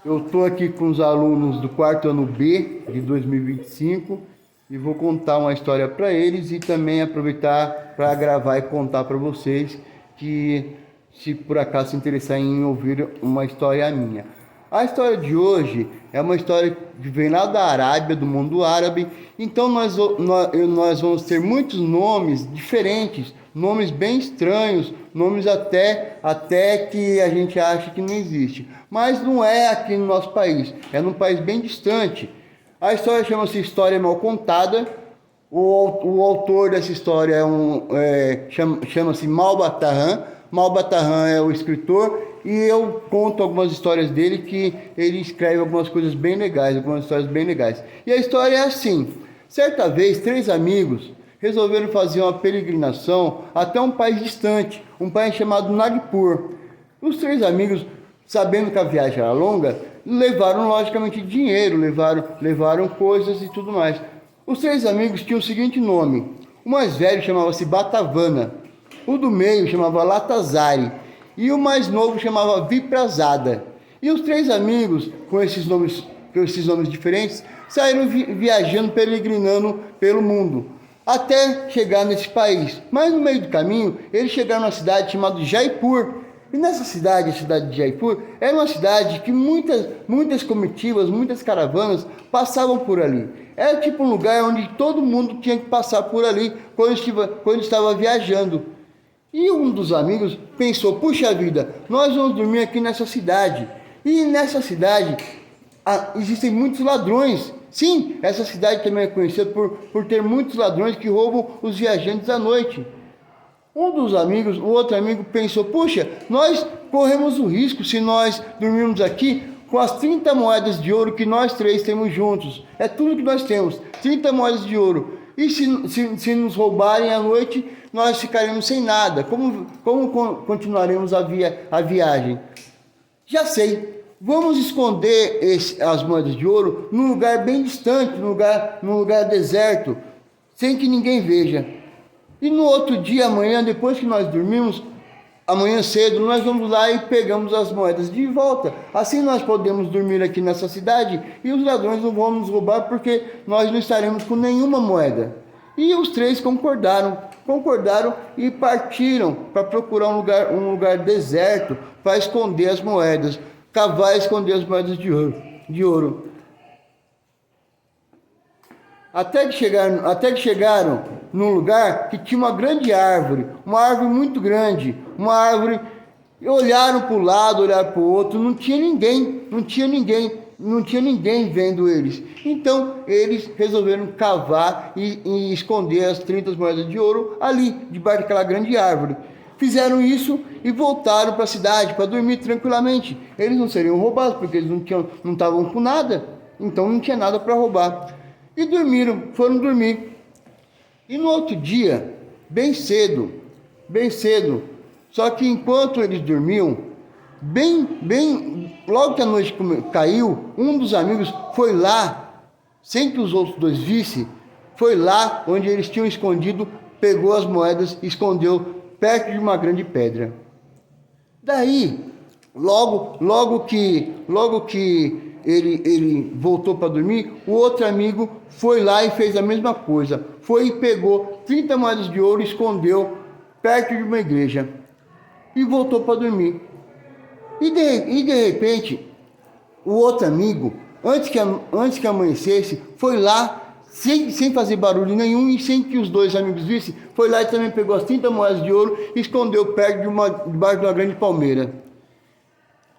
Eu estou aqui com os alunos do quarto ano B de 2025 e vou contar uma história para eles e também aproveitar para gravar e contar para vocês que, se por acaso se interessar em ouvir uma história minha. A história de hoje é uma história que vem lá da Arábia, do mundo árabe. Então nós vamos ter muitos nomes diferentes, nomes bem estranhos, nomes até que a gente acha que não existe. Mas não é aqui no nosso país, é num país bem distante. A história chama-se História Mal Contada. O autor dessa história chama-se Malbatahan. Malbatahan é o escritor e eu conto algumas histórias dele, que ele escreve algumas coisas bem legais, algumas histórias bem legais. E a história é assim: certa vez, 3 amigos resolveram fazer uma peregrinação até um país distante, um país chamado Nagpur. Os 3 amigos, sabendo que a viagem era longa, levaram logicamente dinheiro, levaram coisas e tudo mais. Os 3 amigos tinham o seguinte nome: o mais velho chamava-se Batavana, o do meio chamava Latazari e o mais novo chamava Viprasada. E os 3 amigos, com esses nomes diferentes, saíram viajando, peregrinando pelo mundo, até chegar nesse país. Mas no meio do caminho, eles chegaram numa cidade chamada Jaipur. E nessa cidade, a cidade de Jaipur, era uma cidade que muitas comitivas, muitas caravanas passavam por ali. Era tipo um lugar onde todo mundo tinha que passar por ali quando estava viajando. E um dos amigos pensou: puxa vida, nós vamos dormir aqui nessa cidade. E nessa cidade existem muitos ladrões. Sim, essa cidade também é conhecida por ter muitos ladrões que roubam os viajantes à noite. O outro amigo pensou: puxa, nós corremos o risco se nós dormirmos aqui com as 30 moedas de ouro que nós 3 temos juntos. É tudo que nós temos, 30 moedas de ouro. E se nos roubarem à noite, nós ficaremos sem nada. Como continuaremos a viagem? Já sei, vamos esconder as moedas de ouro num lugar bem distante, num lugar deserto, sem que ninguém veja. E no outro dia, amanhã, depois que nós dormimos, amanhã cedo, nós vamos lá e pegamos as moedas de volta. Assim nós podemos dormir aqui nessa cidade e os ladrões não vão nos roubar, porque nós não estaremos com nenhuma moeda. E os 3 concordaram e partiram para procurar um lugar deserto para esconder as moedas, cavar e esconder as moedas de ouro. Até que chegaram num lugar que tinha uma grande árvore, uma árvore muito grande, e olharam para o lado, olharam para o outro, não tinha ninguém vendo eles. Então eles resolveram cavar e esconder as 30 moedas de ouro ali, debaixo daquela grande árvore. Fizeram isso e voltaram para a cidade para dormir tranquilamente. Eles não seriam roubados, porque eles não estavam com nada, então não tinha nada para roubar. E foram dormir. E no outro dia, bem cedo, só que enquanto eles dormiam, logo que a noite caiu, um dos amigos foi lá, sem que os outros 2 vissem, foi lá onde eles tinham escondido, pegou as moedas e escondeu perto de uma grande pedra. Daí, logo que ele voltou para dormir, o outro amigo foi lá e fez a mesma coisa. Foi e pegou 30 moedas de ouro e escondeu perto de uma igreja. E voltou para dormir. E de repente, o outro amigo, antes que amanhecesse, foi lá, sem fazer barulho nenhum e sem que os 2 amigos vissem, foi lá e também pegou as 30 moedas de ouro e escondeu perto debaixo de uma grande palmeira.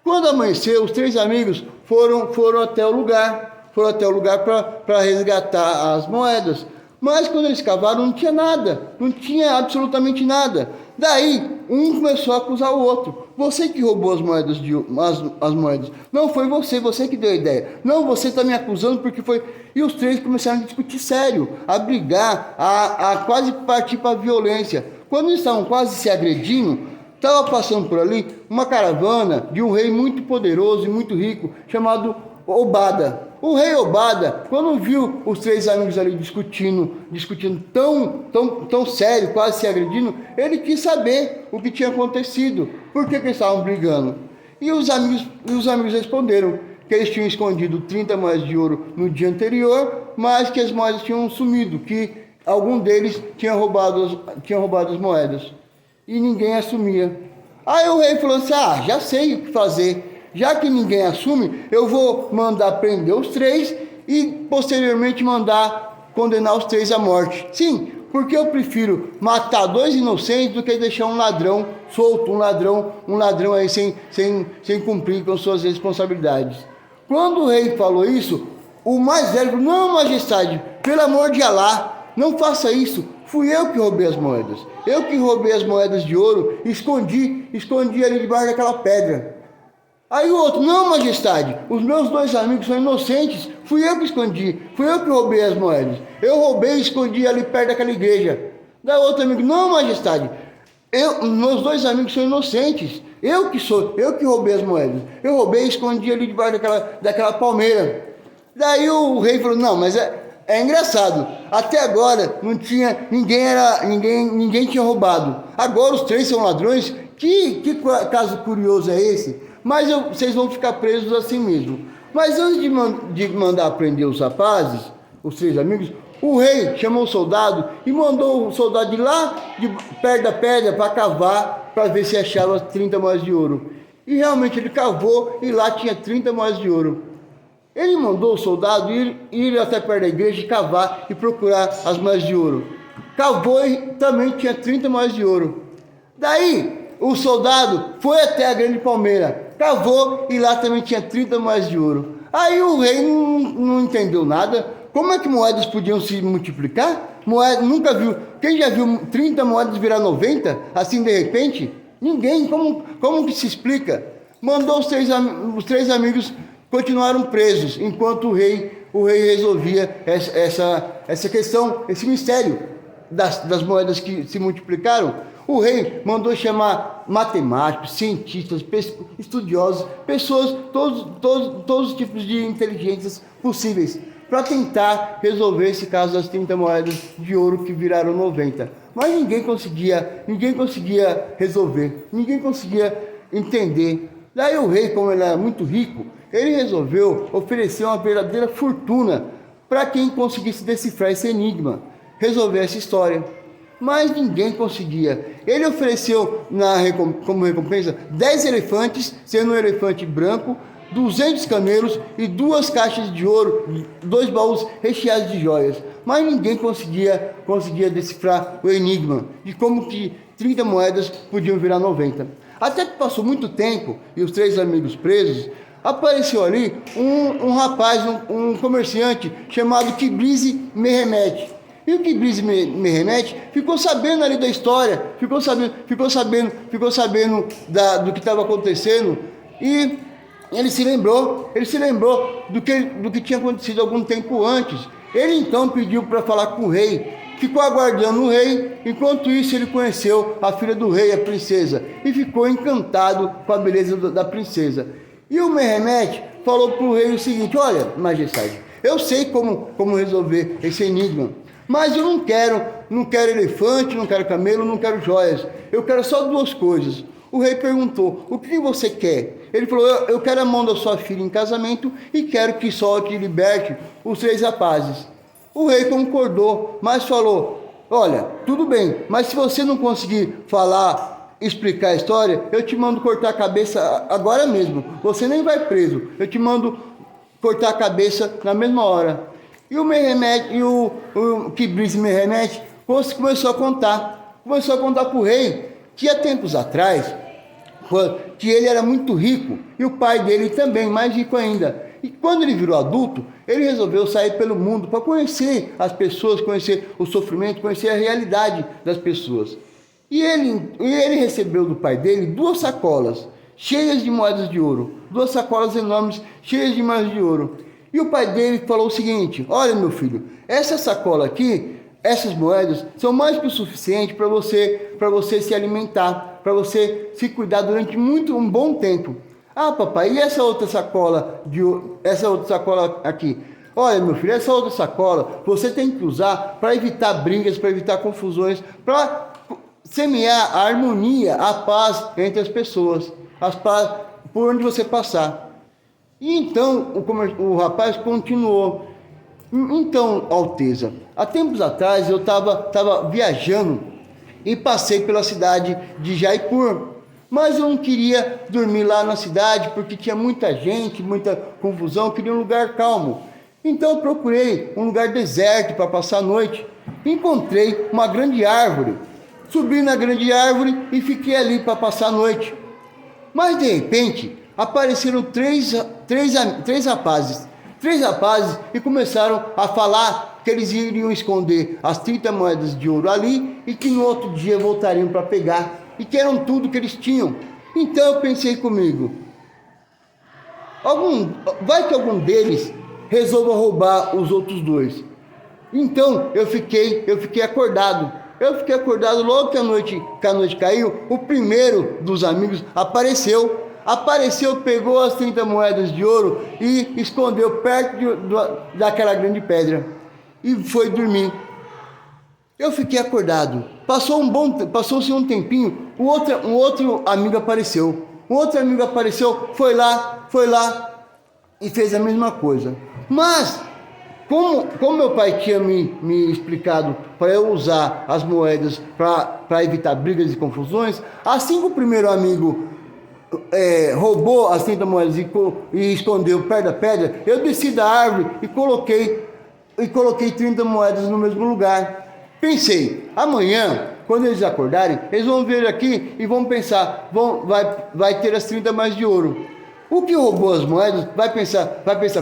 Quando amanheceu, os 3 amigos foram até o lugar para resgatar as moedas. Mas quando eles cavaram, não tinha nada, não tinha absolutamente nada. Daí, um começou a acusar o outro: você que roubou as moedas. Não, foi você que deu a ideia. Não, você está me acusando porque foi... E os 3 começaram a discutir sério, a brigar, a quase partir para a violência. Quando eles estavam quase se agredindo, estava passando por ali uma caravana de um rei muito poderoso e muito rico, chamado Obada. O rei Obada, quando viu os 3 amigos ali discutindo tão sério, quase se agredindo, ele quis saber o que tinha acontecido, por que eles estavam brigando. E os amigos responderam que eles tinham escondido 30 moedas de ouro no dia anterior, mas que as moedas tinham sumido, que algum deles tinha roubado as moedas. E ninguém assumia. Aí o rei falou assim, já sei o que fazer. Já que ninguém assume, eu vou mandar prender os 3 e posteriormente mandar condenar os 3 à morte. Sim, porque eu prefiro matar 2 inocentes do que deixar um ladrão solto, um ladrão aí sem cumprir com suas responsabilidades. Quando o rei falou isso, o mais velho falou, não, majestade, pelo amor de Alá, não faça isso. Fui eu que roubei as moedas. Eu que roubei as moedas de ouro, escondi ali debaixo daquela pedra. Aí o outro, não, majestade, os meus 2 amigos são inocentes, fui eu que escondi, fui eu que roubei as moedas. Eu roubei e escondi ali perto daquela igreja. Daí o outro amigo, não, majestade, meus 2 amigos são inocentes, eu que roubei as moedas. Eu roubei e escondi ali debaixo daquela palmeira. Daí o rei falou, não, mas é engraçado, até agora ninguém tinha roubado. Agora os 3 são ladrões, que caso curioso é esse? Mas vocês vão ficar presos assim mesmo. Mas antes de mandar prender os rapazes, os 3 amigos, o rei chamou o soldado e mandou o soldado ir lá perto da pedra para cavar, para ver se achava as 30 moedas de ouro. E realmente ele cavou e lá tinha 30 moedas de ouro. Ele mandou o soldado ir até perto da igreja e cavar e procurar as moedas de ouro. Cavou e também tinha 30 moedas de ouro. Daí o soldado foi até a grande palmeira, cavou e lá também tinha 30 moedas de ouro. Aí o rei não entendeu nada. Como é que moedas podiam se multiplicar? Moeda, nunca viu. Quem já viu 30 moedas virar 90? Assim de repente? Ninguém. Como que se explica? Mandou os três amigos continuaram presos, enquanto o rei resolvia essa questão, esse mistério das moedas que se multiplicaram. O rei mandou chamar matemáticos, cientistas, estudiosos, pessoas, todos os tipos de inteligências possíveis, para tentar resolver esse caso das 30 moedas de ouro que viraram 90. Mas ninguém conseguia resolver, ninguém conseguia entender. Daí o rei, como ele era muito rico, ele resolveu oferecer uma verdadeira fortuna para quem conseguisse decifrar esse enigma, resolver essa história. Mas ninguém conseguia. Ele ofereceu como recompensa 10 elefantes, sendo um elefante branco, 200 camelos e 2 caixas de ouro, 2 baús recheados de joias. Mas ninguém conseguia decifrar o enigma de como que 30 moedas podiam virar 90. Até que passou muito tempo e os 3 amigos presos, apareceu ali um rapaz, um comerciante chamado Kibrise Mehemet. E o Kibrise Mehemet ficou sabendo ali da história, ficou sabendo do que estava acontecendo, e ele se lembrou do que tinha acontecido algum tempo antes. Ele então pediu para falar com o rei, ficou aguardando o rei. Enquanto isso, ele conheceu a filha do rei, a princesa, e ficou encantado com a beleza da princesa. E o Mehemet falou para o rei o seguinte: olha, majestade, eu sei como resolver esse enigma, mas eu não quero elefante, não quero camelo, não quero joias, eu quero só 2 coisas. O rei perguntou: o que você quer? Ele falou: eu quero a mão da sua filha em casamento e quero que solte e liberte os 3 rapazes. O rei concordou, mas falou: olha, tudo bem, mas se você não conseguir explicar a história, eu te mando cortar a cabeça agora mesmo. Você nem vai preso, eu te mando cortar a cabeça na mesma hora. E o Mehemet, o Kibrise Mehemet começou a contar para o rei que há tempos atrás, que ele era muito rico e o pai dele também, mais rico ainda. E quando ele virou adulto, ele resolveu sair pelo mundo para conhecer as pessoas, conhecer o sofrimento, conhecer a realidade das pessoas. E ele recebeu do pai dele 2 sacolas cheias de moedas de ouro, 2 sacolas enormes cheias de moedas de ouro. E o pai dele falou o seguinte: olha, meu filho, essa sacola aqui, essas moedas são mais que o suficiente para você se alimentar, para você se cuidar durante um bom tempo. Ah, papai, e essa outra sacola aqui? Olha, meu filho, essa outra sacola você tem que usar para evitar brigas, para evitar confusões, para semear a harmonia, a paz entre as pessoas, por onde você passar. E então o rapaz continuou. Então, Alteza, há tempos atrás eu estava viajando e passei pela cidade de Jaipur, mas eu não queria dormir lá na cidade porque tinha muita gente, muita confusão, eu queria um lugar calmo. Então eu procurei um lugar deserto para passar a noite. Encontrei uma grande árvore, subi na grande árvore e fiquei ali para passar a noite. Mas de repente apareceram três rapazes e começaram a falar que eles iriam esconder as 30 moedas de ouro ali e que no outro dia voltariam para pegar e que eram tudo que eles tinham. Então eu pensei comigo, vai que algum deles resolva roubar os outros dois. Então eu fiquei acordado. Eu fiquei acordado logo que a noite caiu. O primeiro dos amigos apareceu, pegou as 30 moedas de ouro e escondeu perto daquela grande pedra e foi dormir. Eu fiquei acordado. Passou-se um tempinho, um outro amigo apareceu. Foi lá e fez a mesma coisa. Mas como meu pai tinha me explicado para eu usar as moedas para evitar brigas e confusões, assim que o primeiro amigo roubou as 30 moedas e escondeu perto da pedra, eu desci da árvore e coloquei 30 moedas no mesmo lugar. Pensei, amanhã, quando eles acordarem, eles vão vir aqui e vão pensar, vai ter as 30 mais de ouro. O que roubou as moedas vai pensar,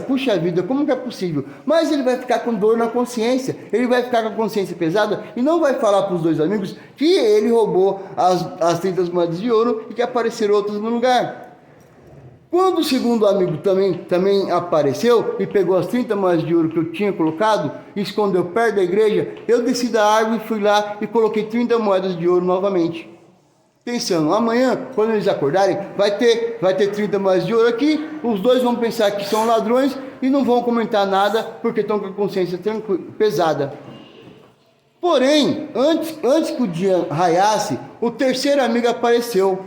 puxa vida, como que é possível? Mas ele vai ficar com dor na consciência, ele vai ficar com a consciência pesada e não vai falar para os dois amigos que ele roubou as 30 moedas de ouro e que apareceram outras no lugar. Quando o segundo amigo também apareceu e pegou as 30 moedas de ouro que eu tinha colocado e escondeu perto da igreja, eu desci da árvore, fui lá e coloquei 30 moedas de ouro novamente. Pensando, amanhã, quando eles acordarem, vai ter 30 moedas de ouro aqui, os dois vão pensar que são ladrões e não vão comentar nada porque estão com a consciência pesada. Porém, antes que o dia raiasse, o terceiro amigo apareceu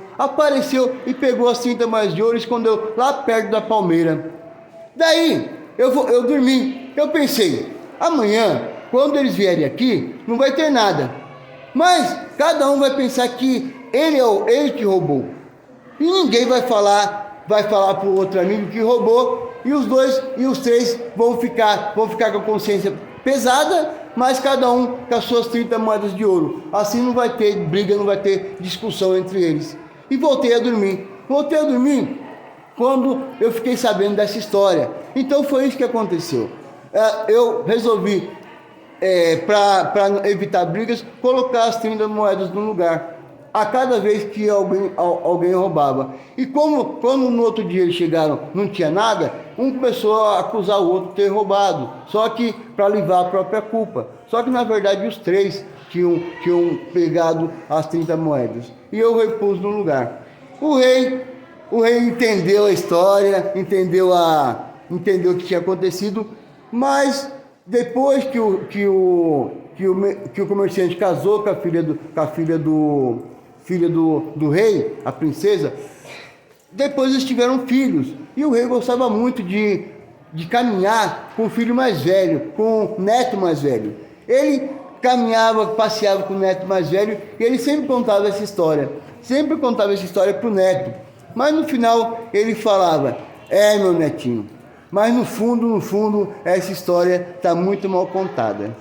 e pegou as 30 moedas de ouro e escondeu lá perto da palmeira. Daí, eu dormi, eu pensei, amanhã, quando eles vierem aqui, não vai ter nada. Mas cada um vai pensar que ele que roubou. E ninguém vai falar para o outro amigo que roubou, e os três vão ficar com a consciência pesada, mas cada um com as suas 30 moedas de ouro. Assim não vai ter briga, não vai ter discussão entre eles. E voltei a dormir quando eu fiquei sabendo dessa história. Então foi isso que aconteceu. Eu resolvi, para evitar brigas, colocar as 30 moedas no lugar a cada vez que alguém roubava. E quando no outro dia eles chegaram, não tinha nada, um começou a acusar o outro de ter roubado, só que para livrar a própria culpa. Só que na verdade os três tinham pegado as 30 moedas. E eu repus no lugar. O rei entendeu a história, entendeu o que tinha acontecido, mas depois que o comerciante casou com a filha do rei, a princesa, depois eles tiveram filhos. E o rei gostava muito de caminhar com o filho mais velho, com o neto mais velho. Ele passeava com o neto mais velho e ele sempre contava essa história para o neto. Mas no final ele falava, meu netinho, mas no fundo, essa história está muito mal contada.